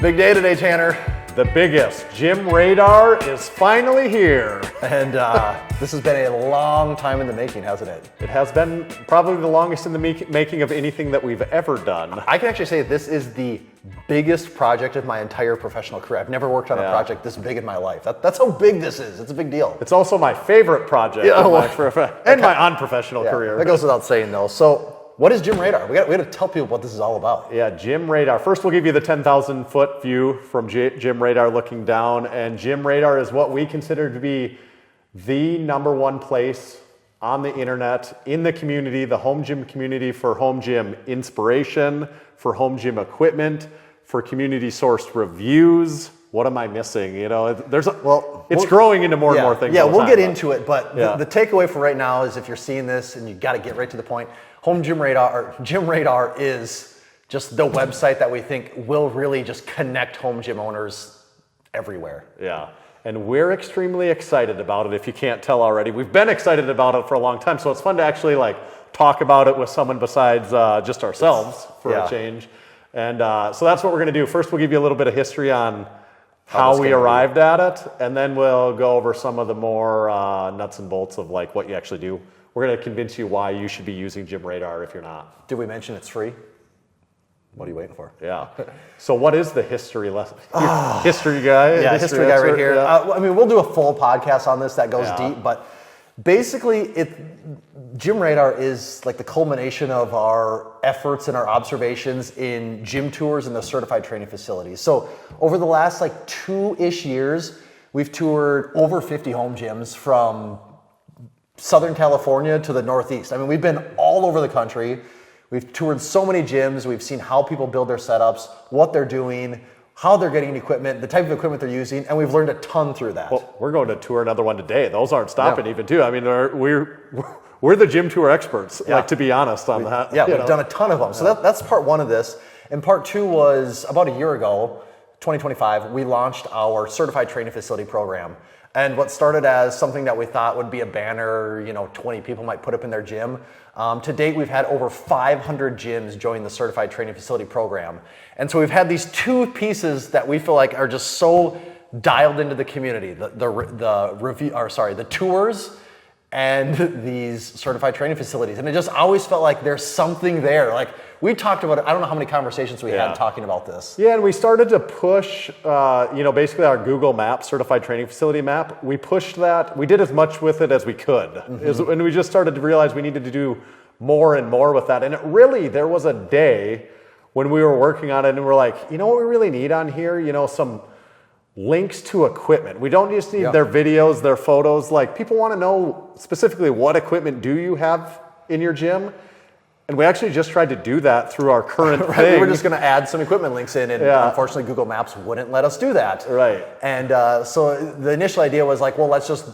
Big day today, Tanner. The biggest. Gym Radar is finally here. And this has been a long time in the making, hasn't it? It has been probably the longest in the making of anything that we've ever done. I can actually say this is the biggest project of my entire professional career. I've never worked on a project this big in my life. That's how big this is. It's a big deal. It's also my favorite project in my unprofessional career. That goes without saying, though. So, what is Gym Radar? We got to tell people what this is all about. Yeah, Gym Radar. First, we'll give you the 10,000 foot view from Gym Radar looking down. And Gym Radar is what we consider to be the #1 place on the internet, in the community, the home gym community, for home gym inspiration, for home gym equipment, for community sourced reviews. What am I missing? You know, it's growing into more and more things. Yeah, we'll get into it, but the takeaway for right now is if you're seeing this and you got to get right to the point, Gym Radar is just the website that we think will really just connect home gym owners everywhere. Yeah, and we're extremely excited about it. If you can't tell already, we've been excited about it for a long time. So it's fun to actually talk about it with someone besides just ourselves for a change. And so that's what we're going to do. First, we'll give you a little bit of history on how we arrived at it, and then we'll go over some of the more nuts and bolts of what you actually do. We're going to convince you why you should be using Gym Radar if you're not. Did we mention it's free? What are you waiting for? Yeah. So what is the history lesson? History guy? Yeah, history guy right here. Yeah. We'll do a full podcast on this that goes deep, but basically Gym Radar is the culmination of our efforts and our observations in gym tours and the certified training facilities. So over the last 2-ish years, we've toured over 50 home gyms from Southern California to the Northeast. I mean, we've been all over the country. We've toured so many gyms. We've seen how people build their setups, what they're doing, how they're getting equipment, the type of equipment they're using, and we've learned a ton through that. Well, we're going to tour another one today. Those aren't stopping even too. I mean, we're the gym tour experts, to be honest on that. Yeah, we've done a ton of them. So that's part one of this. And part two was about a year ago, 2025, we launched our certified training facility program. And what started as something that we thought would be a banner, 20 people might put up in their gym. To date, we've had over 500 gyms join the certified training facility program. And so we've had these two pieces that we feel like are just so dialed into the community, the tours and these certified training facilities. And it just always felt like there's something there. We talked about it, I don't know how many conversations we had talking about this. Yeah, and we started to push, basically our Google Maps, certified training facility map. We pushed that. We did as much with it as we could. And we just started to realize we needed to do more and more with that. And there was a day when we were working on it and we're like, you know what we really need on here? Some links to equipment. We don't just need their videos, their photos. People want to know specifically what equipment do you have in your gym. And we actually just tried to do that through our current thing. We were just going to add some equipment links in, and unfortunately Google Maps wouldn't let us do that. Right. And so the initial idea was let's just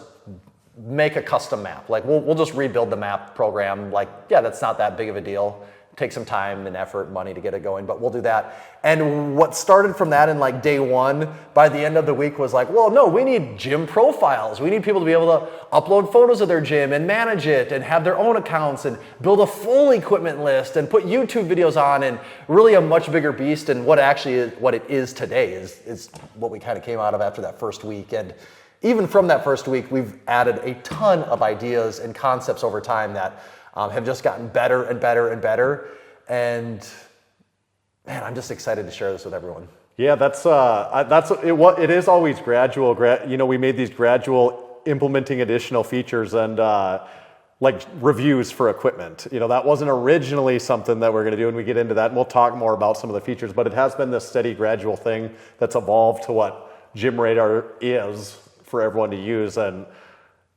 make a custom map. We'll just rebuild the map program. That's not that big of a deal. Take some time and effort, money to get it going, but we'll do that. And what started from that in day one, by the end of the week was we need gym profiles. We need people to be able to upload photos of their gym and manage it and have their own accounts and build a full equipment list and put YouTube videos on, and really a much bigger beast. And what it is today is what we kind of came out of after that first week. And even from that first week, we've added a ton of ideas and concepts over time that have just gotten better and better and better. And man, I'm just excited to share this with everyone. Yeah, it is always gradual. We made these gradual implementing additional features and reviews for equipment. That wasn't originally something that we're going to do, and we get into that, and we'll talk more about some of the features. But it has been this steady, gradual thing that's evolved to what Gym Radar is for everyone to use, and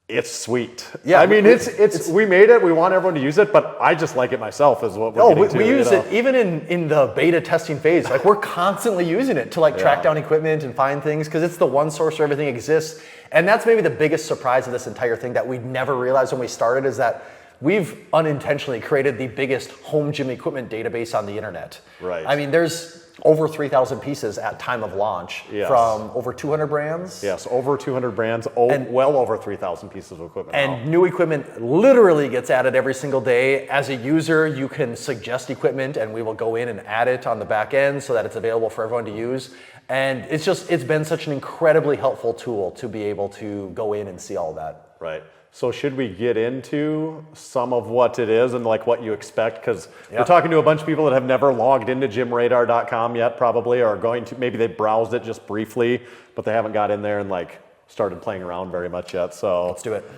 it's sweet. Yeah, I mean, it's we made it. We want everyone to use it, but I just like it myself. Is what we're getting to. We use it even in the beta testing phase. We're constantly using it to track down equipment and find things, because it's the one source where everything exists. And that's maybe the biggest surprise of this entire thing that we never realized when we started, is that we've unintentionally created the biggest home gym equipment database on the internet. Right. I mean, there's over 3,000 pieces at time of launch from over 200 brands. Yes, over 200 brands, well over 3,000 pieces of equipment And new equipment literally gets added every single day. As a user, you can suggest equipment and we will go in and add it on the back end so that it's available for everyone to use. And it's been such an incredibly helpful tool to be able to go in and see all that. Right. So should we get into some of what it is and like what you expect? Because we're talking to a bunch of people that have never logged into gymradar.com yet probably, or going to, maybe they browsed it just briefly, but they haven't got in there and like started playing around very much yet. So let's do it.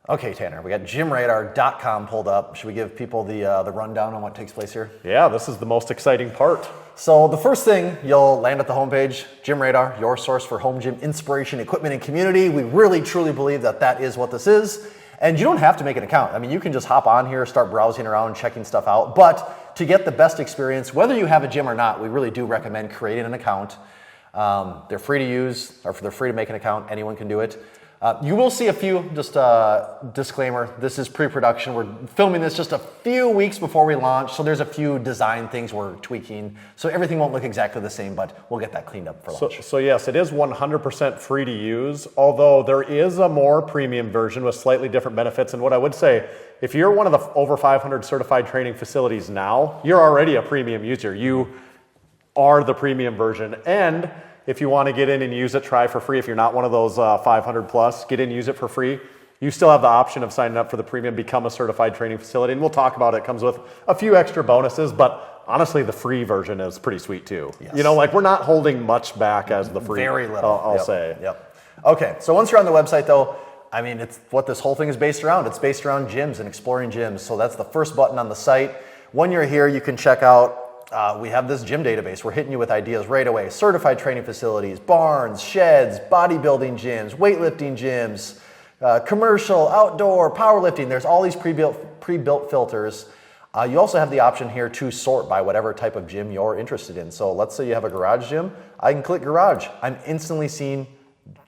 Okay, Tanner, we got gymradar.com pulled up. Should we give people the rundown on what takes place here? Yeah, this is the most exciting part. So the first thing, you'll land at the homepage, GymRadar, your source for home gym inspiration, equipment, and community. We really, truly believe that that is what this is. And you don't have to make an account. I mean, you can just hop on here, start browsing around, checking stuff out. But to get the best experience, whether you have a gym or not, we really do recommend creating an account. They're free to use, or they're free to make an account. Anyone can do it. You will see a few, just disclaimer, this is pre-production. We're filming this just a few weeks before we launch, so there's a few design things we're tweaking. So everything won't look exactly the same, but we'll get that cleaned up for launch. So yes, it is 100% free to use, although there is a more premium version with slightly different benefits. And what I would say, if you're one of the over 500 certified training facilities now, you're already a premium user. You are the premium version. And if you want to get in and use it, try for free. If you're not one of those 500 plus, get in, use it for free. You still have the option of signing up for the premium, become a certified training facility. And we'll talk about it. It comes with a few extra bonuses, but honestly, the free version is pretty sweet too. Yes. You know, like we're not holding much back as the free. Very little. I'll say. Yep. Okay, so once you're on the website though, I mean, it's what this whole thing is based around. It's based around gyms and exploring gyms. So that's the first button on the site. When you're here, you can check out we have this gym database. We're hitting you with ideas right away. Certified training facilities, barns, sheds, bodybuilding gyms, weightlifting gyms, commercial, outdoor, powerlifting. There's all these pre-built filters. You also have the option here to sort by whatever type of gym you're interested in. So let's say you have a garage gym. I can click garage. I'm instantly seeing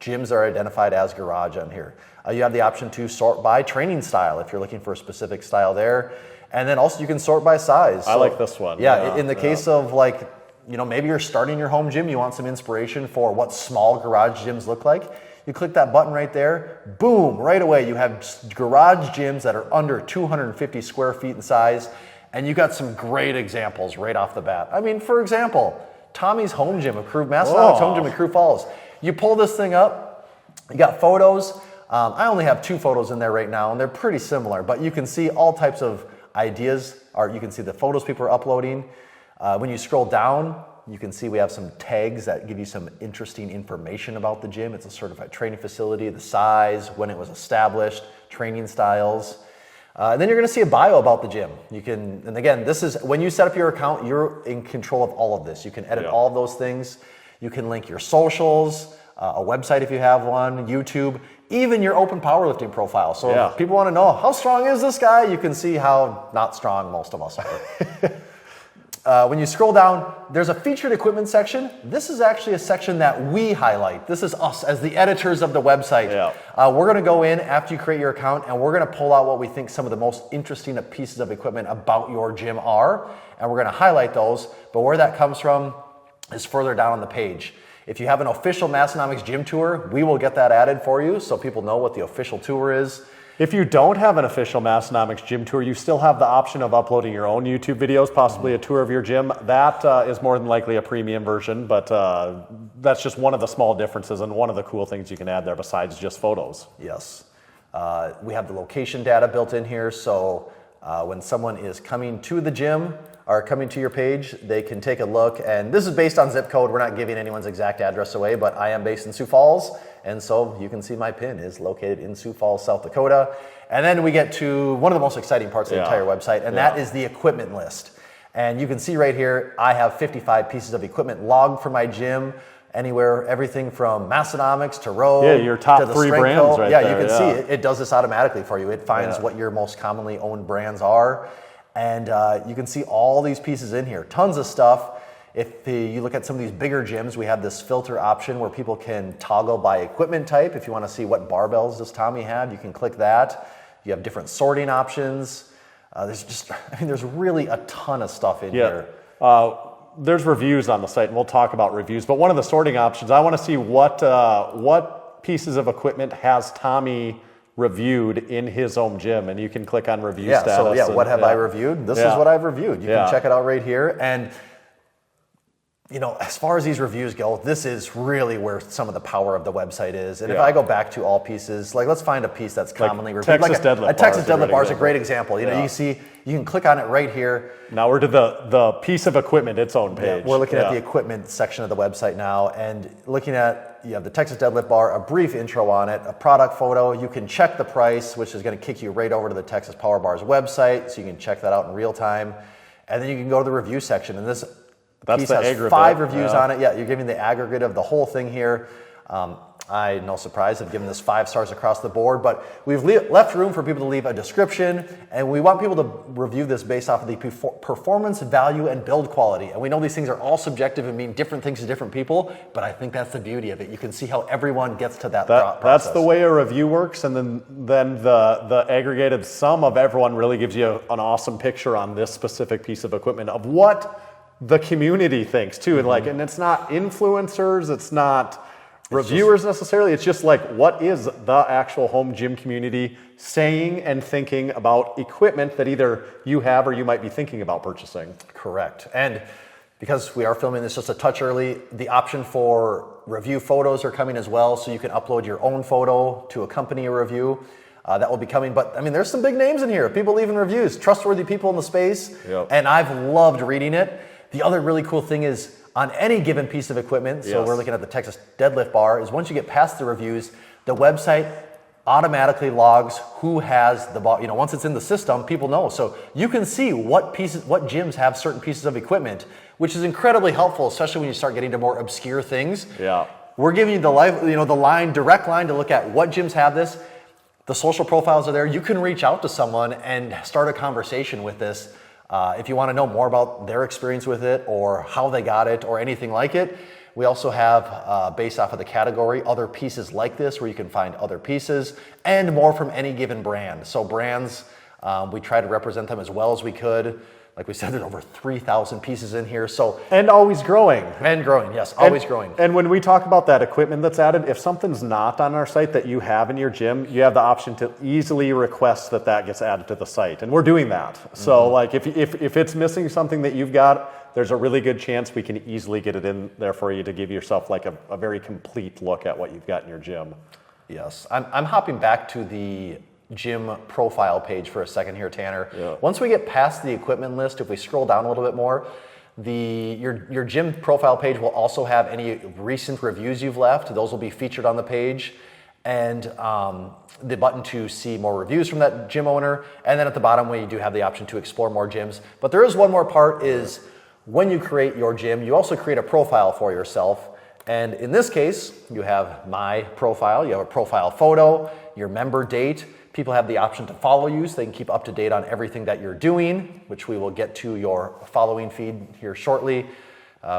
gyms that are identified as garage on here. You have the option to sort by training style if you're looking for a specific style there. And then also you can sort by size. I like this one. Yeah, in the case of like, you know, maybe you're starting your home gym, you want some inspiration for what small garage gyms look like. You click that button right there, boom, right away you have garage gyms that are under 250 square feet in size, and you got some great examples right off the bat. I mean, for example, Tommy's home gym, Massenomics home gym in Crew Falls. You pull this thing up, you got photos. I only have 2 photos in there right now, and they're pretty similar, but you can see all types of ideas, or you can see the photos people are uploading. When you scroll down, you can see we have some tags that give you some interesting information about the gym. It's a certified training facility, the size, when it was established, training styles. And then you're gonna see a bio about the gym. You can, and again, this is, when you set up your account, you're in control of all of this. You can edit all of those things. You can link your socials, a website if you have one, YouTube, even your open powerlifting profile. So if people want to know, how strong is this guy? You can see how not strong most of us are. When you scroll down, there's a featured equipment section. This is actually a section that we highlight. This is us as the editors of the website. We're going to go in after you create your account, and we're going to pull out what we think some of the most interesting pieces of equipment about your gym are, and we're going to highlight those. But where that comes from is further down on the page. If you have an official Massenomics gym tour, we will get that added for you so people know what the official tour is. If you don't have an official Massenomics gym tour, you still have the option of uploading your own YouTube videos, possibly a tour of your gym. That is more than likely a premium version, but that's just one of the small differences and one of the cool things you can add there besides just photos. Yes. We have the location data built in here, so when someone is coming to the gym, are coming to your page, they can take a look, and this is based on zip code. We're not giving anyone's exact address away, but I am based in Sioux Falls, and so you can see my pin is located in Sioux Falls, South Dakota. And then we get to one of the most exciting parts of the entire website, and that is the equipment list. And you can see right here, I have 55 pieces of equipment logged for my gym, anywhere, everything from Massenomics to Rogue your top to the 3 Strength brands right there. there. You can see it does this automatically for you. It finds what your most commonly owned brands are. And you can see all these pieces in here, tons of stuff. If you look at some of these bigger gyms, we have this filter option where people can toggle by equipment type. If you want to see what barbells does Tommy have, you can click that. You have different sorting options. There's really a ton of stuff in here. There's reviews on the site, and we'll talk about reviews. But one of the sorting options, I want to see what pieces of equipment has Tommy reviewed in his home gym, and you can click on review status. What have I reviewed? This is what I've reviewed. You can check it out right here. And as far as these reviews go, this is really where some of the power of the website is. And if I go back to all pieces, let's find a piece that's commonly reviewed. A Texas deadlift bar is a great example. You can see, you can click on it right here. Now we're to the piece of equipment, its own page. We're looking at the equipment section of the website now, and looking at, you have the Texas deadlift bar, a brief intro on it, a product photo. You can check the price, which is going to kick you right over to the Texas Power Bar's website, so you can check that out in real time. And then you can go to the review section, and this piece has 5 reviews on it. You're giving the aggregate of the whole thing here. No surprise, I've given this 5 stars across the board, but we've left room for people to leave a description, and we want people to review this based off of the performance, value, and build quality. And we know these things are all subjective and mean different things to different people, but I think that's the beauty of it. You can see how everyone gets to that process. That's the way a review works, and then the aggregated sum of everyone really gives you an awesome picture on this specific piece of equipment of what the community thinks too. And it's not influencers, it's not reviewers necessarily, it's just what is the actual home gym community saying and thinking about equipment that either you have or you might be thinking about purchasing. Correct. And because we are filming this just a touch early, the option for review photos are coming as well, so you can upload your own photo to accompany a review. That will be coming, but there's some big names in here. People leaving reviews, trustworthy people in the space, and I've loved reading it. The other really cool thing is, on any given piece of equipment, so we're looking at the Texas deadlift bar, is once you get past the reviews, the website automatically logs who has the bar. Once it's in the system, people know. So you can see what gyms have certain pieces of equipment, which is incredibly helpful, especially when you start getting to more obscure things. We're giving you the direct line to look at what gyms have this. The social profiles are there. You can reach out to someone and start a conversation with this. If you want to know more about their experience with it or how they got it or anything like it, we also have, based off of the category, other pieces like this where you can find other pieces and more from any given brand. So brands, we try to represent them as well as we could. Like we said, there's over 3,000 pieces in here. And always growing. And growing, yes, always growing. And when we talk about that equipment that's added, if something's not on our site that you have in your gym, you have the option to easily request that gets added to the site. And we're doing that. So if it's missing something that you've got, there's a really good chance we can easily get it in there for you to give yourself a very complete look at what you've got in your gym. Yes, I'm hopping back to the gym profile page for a second here, Tanner. Once we get past the equipment list, if we scroll down a little bit more, your gym profile page will also have any recent reviews you've left. Those will be featured on the page, and the button to see more reviews from that gym owner. And then at the bottom, we do have the option to explore more gyms. But there is one more part, is when you create your gym, you also create a profile for yourself. And in this case, you have my profile, you have a profile photo, your member date. People have the option to follow you so they can keep up to date on everything that you're doing, which we will get to your following feed here shortly.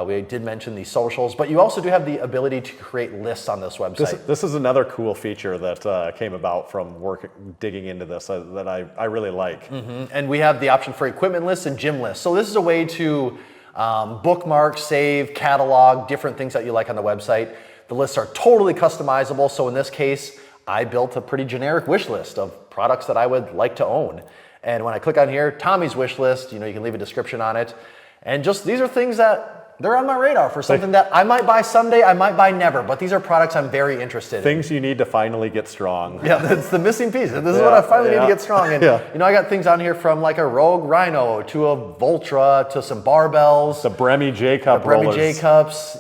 We did mention the socials, but you also do have the ability to create lists on this website. This is another cool feature that came about from digging into this that I really like. And we have the option for equipment lists and gym lists. So this is a way to bookmark, save, catalog, different things that you like on the website. The lists are totally customizable. So in this case, I built a pretty generic wish list of products that I would like to own. And when I click on here, Tommy's wish list, you can leave a description on it. And just these are things that they're on my radar for something that I might buy someday, I might buy never, but these are products I'm very interested in. Things you need to finally get strong. Yeah, that's the missing piece. This is what I finally need to get strong. And I got things on here from like a Rogue Rhino to a Voltra to some barbells. The Bremy J-Cup rollers. Bremy J-Cups,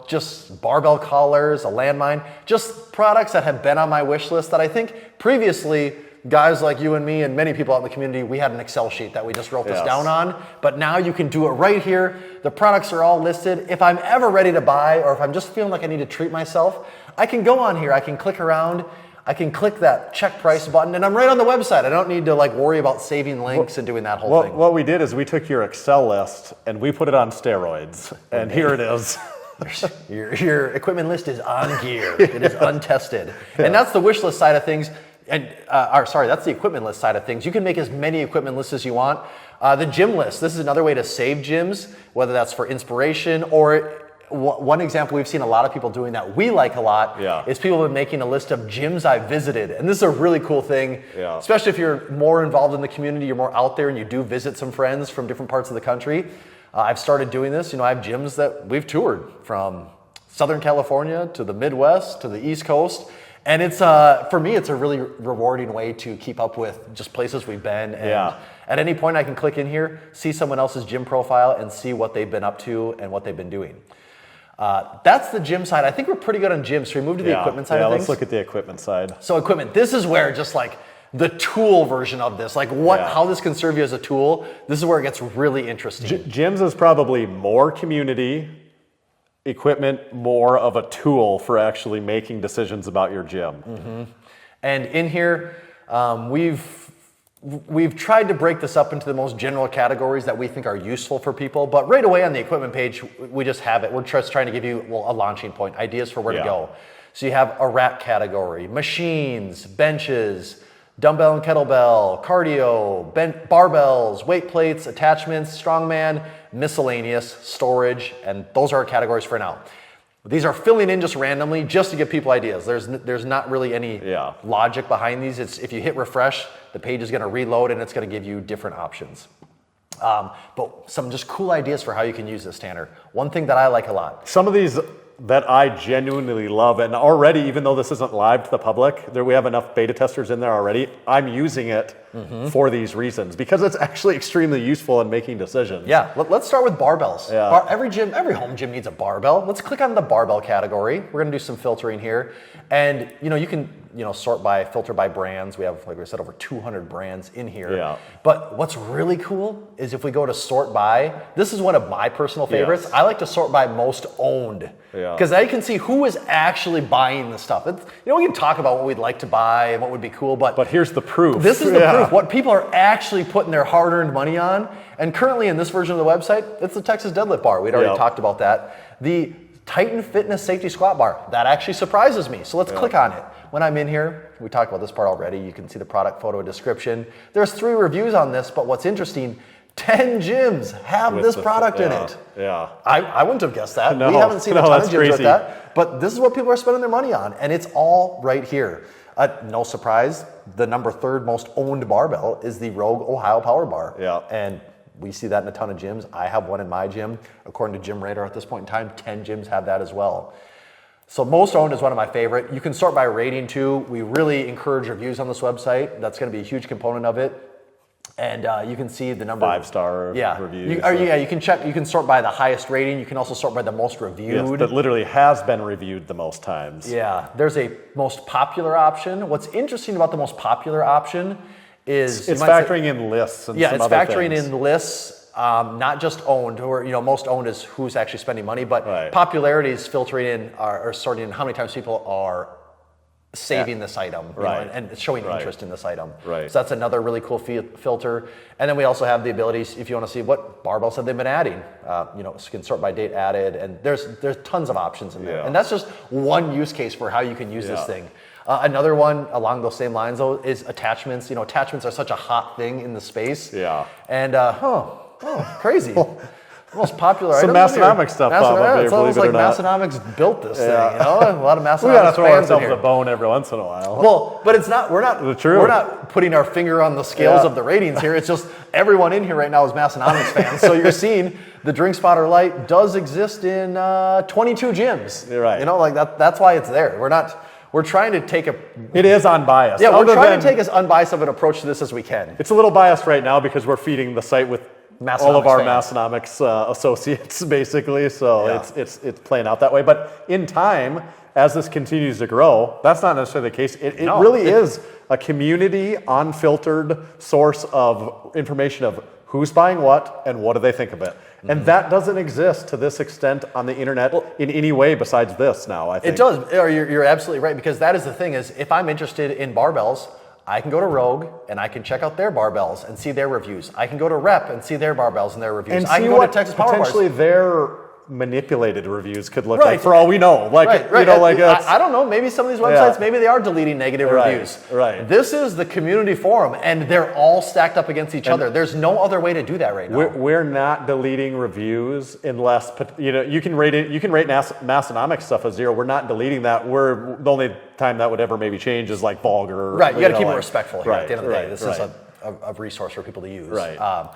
just barbell collars, a landmine, just products that have been on my wish list that I think previously guys like you and me and many people out in the community, we had an Excel sheet that we just wrote this down on, but now you can do it right here. The products are all listed. If I'm ever ready to buy, or if I'm just feeling like I need to treat myself, I can go on here, I can click around, I can click that check price button, and I'm right on the website. I don't need to worry about saving links and doing that whole thing. What we did is we took your Excel list and we put it on steroids, and here it is. Your equipment list is on gear. It is untested. And that's the wish list side of things. That's the equipment list side of things. You can make as many equipment lists as you want. The gym list, this is another way to save gyms, whether that's for inspiration or one example we've seen a lot of people doing that we like a lot is people have been making a list of gyms I've visited. And this is a really cool thing, especially if you're more involved in the community, you're more out there and you do visit some friends from different parts of the country. I've started doing this. I have gyms that we've toured from Southern California to the Midwest to the East Coast. And it's for me, it's a really rewarding way to keep up with just places we've been. And at any point I can click in here, see someone else's gym profile and see what they've been up to and what they've been doing. That's the gym side. I think we're pretty good on gyms. Should we move to the equipment side of things? Let's look at the equipment side. So equipment, this is where just like the tool version of this, like how this can serve you as a tool, this is where it gets really interesting. Gyms is probably more community, equipment more of a tool for actually making decisions about your gym. Mm-hmm. And in here, we've tried to break this up into the most general categories that we think are useful for people, but right away on the equipment page, we just have it. We're just trying to give you a launching point, ideas for where to go. So you have a rack category, machines, benches, dumbbell and kettlebell, cardio, barbells, weight plates, attachments, strongman, miscellaneous, storage, and those are our categories for now. These are filling in just randomly just to give people ideas. There's not really any logic behind these. It's if you hit refresh, the page is going to reload and it's going to give you different options. But some just cool ideas for how you can use this, Tanner. One thing that I like a lot. Some of these that I genuinely love, and already, even though this isn't live to the public, we have enough beta testers in there already, I'm using it for these reasons, because it's actually extremely useful in making decisions. Yeah, let's start with barbells. Every home gym needs a barbell. Let's click on the barbell category. We're gonna do some filtering here. And you can filter by brands. We have, like we said, over 200 brands in here. Yeah. But what's really cool is if we go to sort by, this is one of my personal favorites. I like to sort by most owned. Because now you can see who is actually buying the stuff. We can talk about what we'd like to buy and what would be cool, but here's the proof. This is the proof. What people are actually putting their hard-earned money on. And currently in this version of the website, it's the Texas deadlift bar. We'd already talked about that. The Titan Fitness Safety Squat Bar. That actually surprises me. So let's click on it. When I'm in here, we talked about this part already. You can see the product photo description. There's 3 reviews on this, but what's interesting, 10 gyms have this product in it. Yeah. I wouldn't have guessed that. No, we haven't seen a ton of gyms crazy with that. But this is what people are spending their money on, and it's all right here. No surprise, the number 3rd most owned barbell is the Rogue Ohio Power Bar. Yeah. And we see that in a ton of gyms. I have one in my gym. According to Gym Radar at this point in time, 10 gyms have that as well. So most owned is one of my favorite. You can sort by rating too. We really encourage reviews on this website. That's going to be a huge component of it. And you can see the number 5-star reviews. You can check. You can sort by the highest rating. You can also sort by the most reviewed. Yes, that literally has been reviewed the most times. Yeah, there's a most popular option. What's interesting about the most popular option is it's factoring in lists and some other things. It's factoring in lists, not just owned. Or most owned is who's actually spending money, but popularity is filtering in or sorting in how many times people are saving this item, and showing interest in this item. So that's another really cool filter. And then we also have the ability, if you want to see what barbells have they been adding, so you can sort by date added, and there's tons of options in there. And that's just one use case for how you can use this thing. Another one along those same lines though is attachments. Attachments are such a hot thing in the space. And crazy. Most popular some Massenomics stuff. It's almost like Massenomics built this thing. A lot of Massenomics we gotta throw fans ourselves a bone every once in a while. Well, but it's not. We're not putting our finger on the scales of the ratings here. It's just everyone in here right now is Massenomics fans. So you're seeing the Drink Spotter Lite does exist in 22 gyms. You're right. Like that. That's why it's there. We're trying to take It is unbiased. Yeah, we're trying to take as unbiased of an approach to this as we can. It's a little biased right now because we're feeding the site with all of our Massenomics associates, basically. So it's playing out that way. But in time, as this continues to grow, that's not necessarily the case. It really is a community, unfiltered source of information of who's buying what and what do they think of it. And that doesn't exist to this extent on the internet in any way besides this now, I think. It does. You're absolutely right, because that is the thing is if I'm interested in barbells, I can go to Rogue and I can check out their barbells and see their reviews. I can go to Rep and see their barbells and their reviews. And I see can go what to Texas Power Bars. potentially their manipulated reviews could look Right. like, for all we know. Like, Right. you know, like I don't know. Maybe some of these websites, maybe they are deleting negative reviews. Right. This is the community forum, and they're all stacked up against each other. There's no other way to do that right now. We're not deleting reviews unless, you know, you can rate it. You can rate Massenomics stuff as 0. We're not deleting that. The only time that would ever maybe change is like vulgar. Right. You got to keep like, it respectful here. At the end of the day, this is a resource for people to use. Right.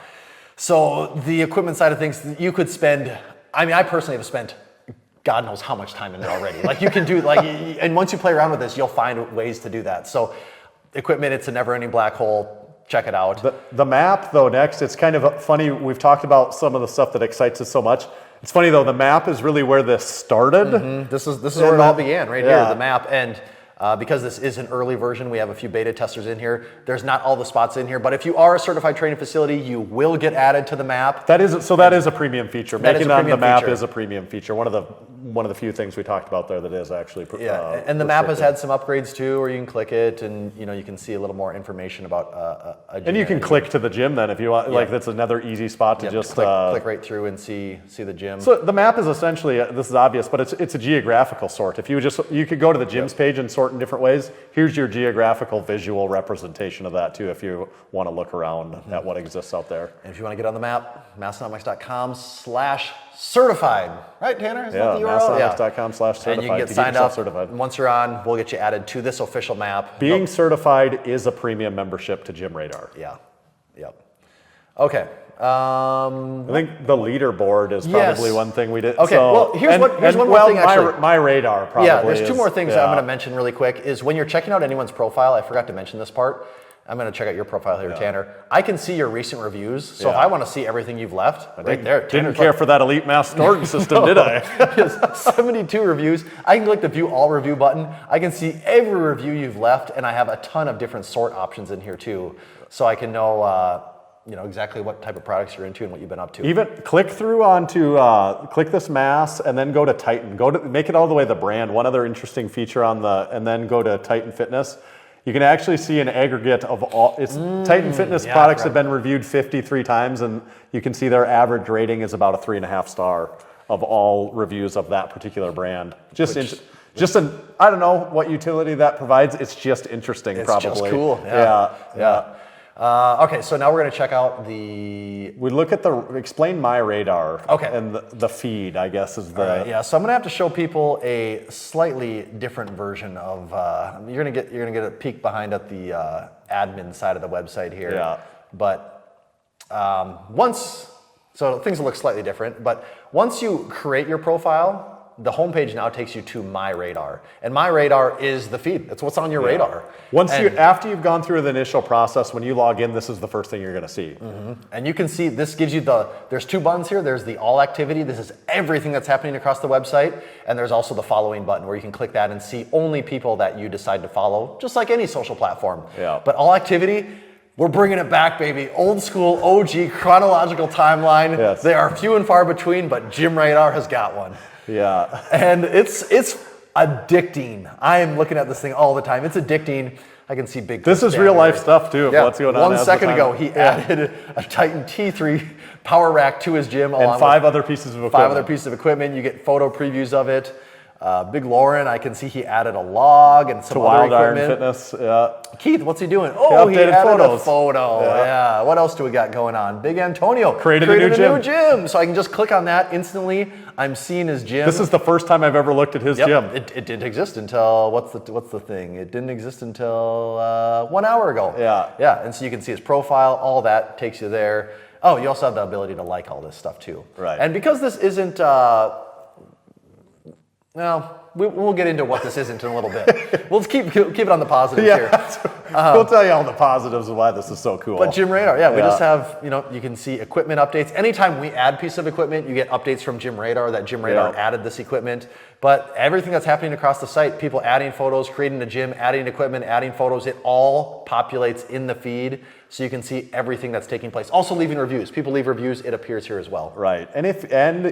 So the equipment side of things, you could spend. I mean, I personally have spent God knows how much time in it already. Like you can do and once you play around with this, you'll find ways to do that. So equipment, it's a never-ending black hole. Check it out. The map, though, next, it's kind of funny. We've talked about some of the stuff that excites us so much. It's funny, though, the map is really where this started. Mm-hmm. This is where it all began, right here, the map. And because this is an early version, we have a few beta testers in here. There's not all the spots in here, but if you are a certified training facility, you will get added to the map. That is a premium feature. Making it on the map is a premium feature. One of the few things we talked about there that is actually and the map has had some upgrades too, where you can click it and you can see a little more information about a gym. And you can click to the gym then if you want. Like that's another easy spot to just click right through and see the gym. So the map is essentially, this is obvious, but it's a geographical sort. If you could go to the gyms page and sort in different ways. Here's your geographical visual representation of that too if you want to look around at what exists out there. And if you want to get on the map, massenomics.com/certified. Right, Tanner? Is that the URL? massenomics.com/certified. And you can get signed up. Certified. Once you're on, we'll get you added to this official map. Being certified is a premium membership to Gym Radar. Yeah. Yep. Okay. I think the leaderboard is probably one thing we did. Okay, well, here's one more thing actually. My radar probably. Yeah, there's two more things I'm going to mention really quick. Is when you're checking out anyone's profile, I forgot to mention this part. I'm going to check out your profile here, Tanner. I can see your recent reviews, so if I want to see everything you've left, right there. Didn't care for that Elite Mass Norton system, did I? He has 72 reviews. I can click the View All Review button. I can see every review you've left, and I have a ton of different sort options in here too, so I can know. Exactly what type of products you're into and what you've been up to. Even click through click this mass and then go to Titan. Make it all the way to the brand. One other interesting feature and then go to Titan Fitness. You can actually see an aggregate of all, Titan Fitness products have been reviewed 53 times and you can see their average rating is about a 3.5 star of all reviews of that particular brand. I don't know what utility that provides. It's just interesting, probably. It's just cool. Yeah. Okay, so now we're going to check out we look at explain My Radar. Okay. And the feed, I guess, is the... Right, so I'm going to have to show people a slightly different version of, you're going to get a peek behind at the admin side of the website here. Yeah. But so things will look slightly different, but once you create your profile, the homepage now takes you to My Radar. And My Radar is the feed. It's what's on your radar. After you've gone through the initial process, when you log in, this is the first thing you're going to see. Mm-hmm. And you can see, this gives you there's two buttons here. There's the all activity. This is everything that's happening across the website. And there's also the following button where you can click that and see only people that you decide to follow, just like any social platform. Yeah. But all activity, we're bringing it back, baby. Old school, OG, chronological timeline. Yes. They are few and far between, but Gym Radar has got one. Yeah. And it's addicting. I am looking at this thing all the time. It's addicting. I can see big. This is real life stuff too. Yeah. What's going on? 1 second ago, he added a Titan T3 power rack to his gym, and 5 other pieces of equipment. You get photo previews of it. Big Lauren, I can see he added a log and some other equipment. Wild Iron Fitness, yeah. Keith, what's he doing? Oh, he added photos. a photo. Yeah. What else do we got going on? Big Antonio created a new gym. So I can just click on that instantly. I'm seeing his gym. This is the first time I've ever looked at his gym. It didn't exist until what's the thing? It didn't exist until 1 hour ago. Yeah. And so you can see his profile. All that takes you there. Oh, you also have the ability to like all this stuff too. Right. And because this isn't. We'll get into what this isn't in a little bit. We'll keep it on the positives here. We'll tell you all the positives of why this is so cool. But Gym Radar, we just have, you can see equipment updates. Anytime we add a piece of equipment, you get updates from Gym Radar that Gym Radar added this equipment. But everything that's happening across the site, people adding photos, creating a gym, adding equipment, adding photos, it all populates in the feed. so you can see everything that's taking place. Also leaving reviews. People leave reviews, it appears here as well. Right, and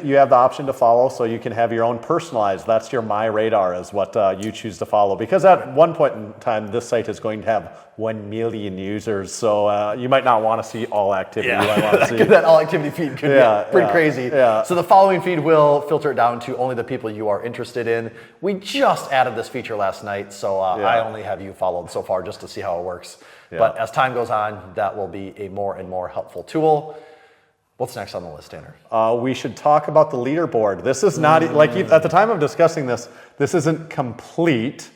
you have the option to follow, so you can have your own personalized. That's your My Radar is what you choose to follow. Because at one point in time, this site is going to have 1 million users, so you might not want to see all activity. You might want to see that all activity feed could be pretty crazy. Yeah. So the following feed will filter it down to only the people you are interested in. We just added this feature last night, so I only have you followed so far just to see how it works. Yeah. But as time goes on, that will be a more and more helpful tool. What's next on the list, Tanner? We should talk about the leaderboard. This is not, like at the time of discussing this, this isn't complete,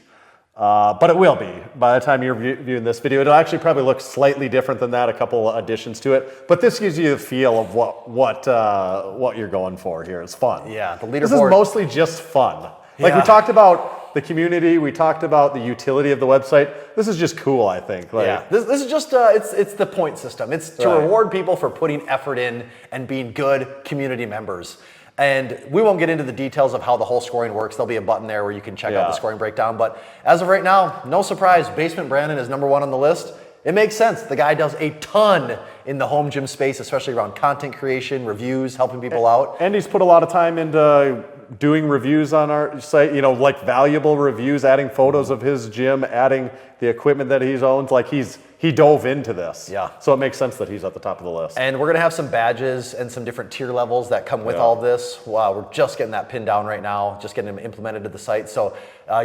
but it will be. By the time you're viewing this video, it'll actually probably look slightly different than that, a couple additions to it. But this gives you a feel of what you're going for here. It's fun. Yeah, the leaderboard. This is mostly just fun. Like we talked about the community, we talked about the utility of the website. This is just cool, I think. Like, this is just, it's the point system. It's to reward people for putting effort in and being good community members. And we won't get into the details of how the whole scoring works. There'll be a button there where you can check out the scoring breakdown. But as of right now, no surprise, Basement Brandon is #1 on the list. It makes sense. The guy does a ton in the home gym space, especially around content creation, reviews, helping people out. And he's put a lot of time into doing reviews on our site, like valuable reviews, adding photos of his gym, adding the equipment that he owns. Like he dove into this. Yeah. So it makes sense that he's at the top of the list. And we're going to have some badges and some different tier levels that come with all of this. Wow, we're just getting that pinned down right now, just getting them implemented to the site. So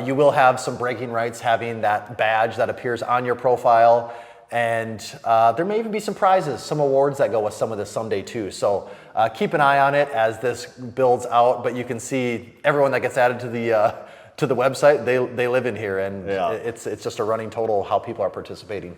you will have some bragging rights having that badge that appears on your profile. And there may even be some prizes, some awards that go with some of this someday too. So keep an eye on it as this builds out. But you can see everyone that gets added to the website, they live in here, and it's just a running total how people are participating.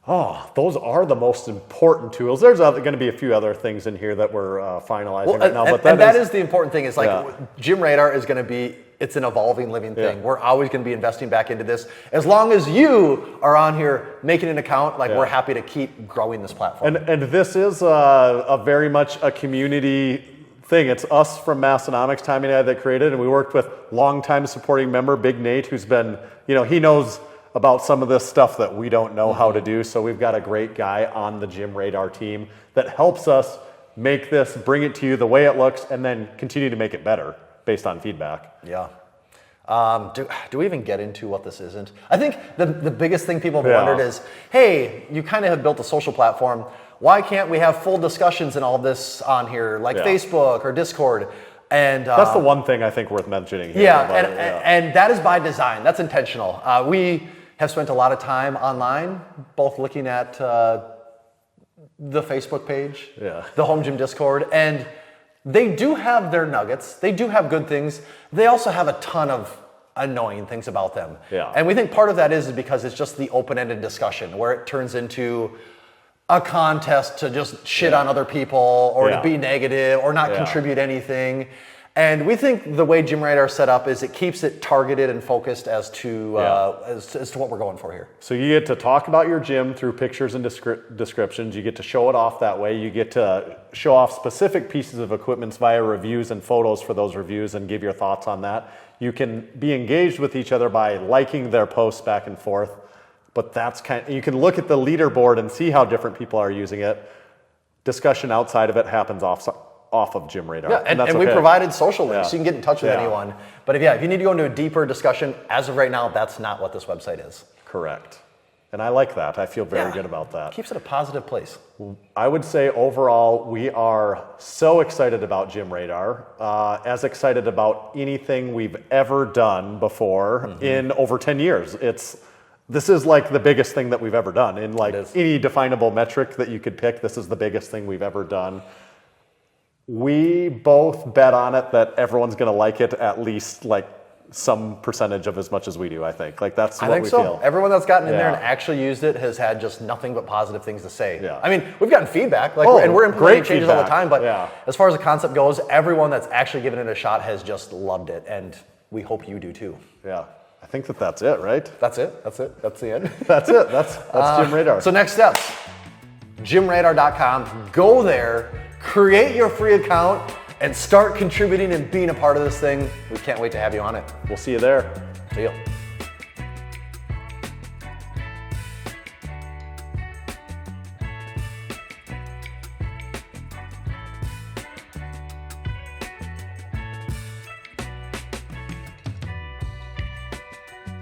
Oh, those are the most important tools. There's going to be a few other things in here that we're finalizing right now. But that is the important thing. Is like Gym Radar is going to be, it's an evolving living thing. We're always going to be investing back into this. As long as you are on here making an account, we're happy to keep growing this platform. And this is a very much a community thing. It's us from Massenomics, Tommy and I, that created, and we worked with longtime supporting member Big Nate, who's been, he knows about some of this stuff that we don't know how to do. So we've got a great guy on the Gym Radar team that helps us make this, bring it to you the way it looks, and then continue to make it better based on feedback. Yeah. Do we even get into what this isn't? I think the biggest thing people have wondered is, hey, you kind of have built a social platform. Why can't we have full discussions and all this on here, like Facebook or Discord? And that's the one thing I think worth mentioning here. And that is by design. That's intentional. We have spent a lot of time online, both looking at the Facebook page, the Home Gym Discord, and they do have their nuggets. They do have good things. They also have a ton of annoying things about them. Yeah. And we think part of that is because it's just the open-ended discussion where it turns into a contest to just shit on other people or to be negative or not contribute anything. And we think the way Gym Radar is set up is it keeps it targeted and focused as to as to what we're going for here. So you get to talk about your gym through pictures and descriptions. You get to show it off that way. You get to show off specific pieces of equipment via reviews and photos for those reviews and give your thoughts on that. You can be engaged with each other by liking their posts back and forth. But that's you can look at the leaderboard and see how different people are using it. Discussion outside of it happens off of Gym Radar. Yeah, and we provided social links. So you can get in touch with anyone. But if you need to go into a deeper discussion, as of right now, that's not what this website is. Correct. And I like that. I feel very good about that. Keeps it a positive place. I would say overall, we are so excited about Gym Radar, as excited about anything we've ever done before in over 10 years. This is like the biggest thing that we've ever done. In like any definable metric that you could pick, this is the biggest thing we've ever done. We both bet on it that everyone's going to like it at least like some percentage of as much as we do, I think. Like that's what we feel. Everyone that's gotten in there and actually used it has had just nothing but positive things to say. Yeah. I mean, we've gotten feedback, and we're implementing changes all the time, but as far as the concept goes, everyone that's actually given it a shot has just loved it, and we hope you do too. Yeah. I think that's it, right? That's it. That's the end. That's it. That's Gym Radar. So next steps, gymradar.com. Go there, create your free account, and start contributing and being a part of this thing. We can't wait to have you on it. We'll see you there. See you.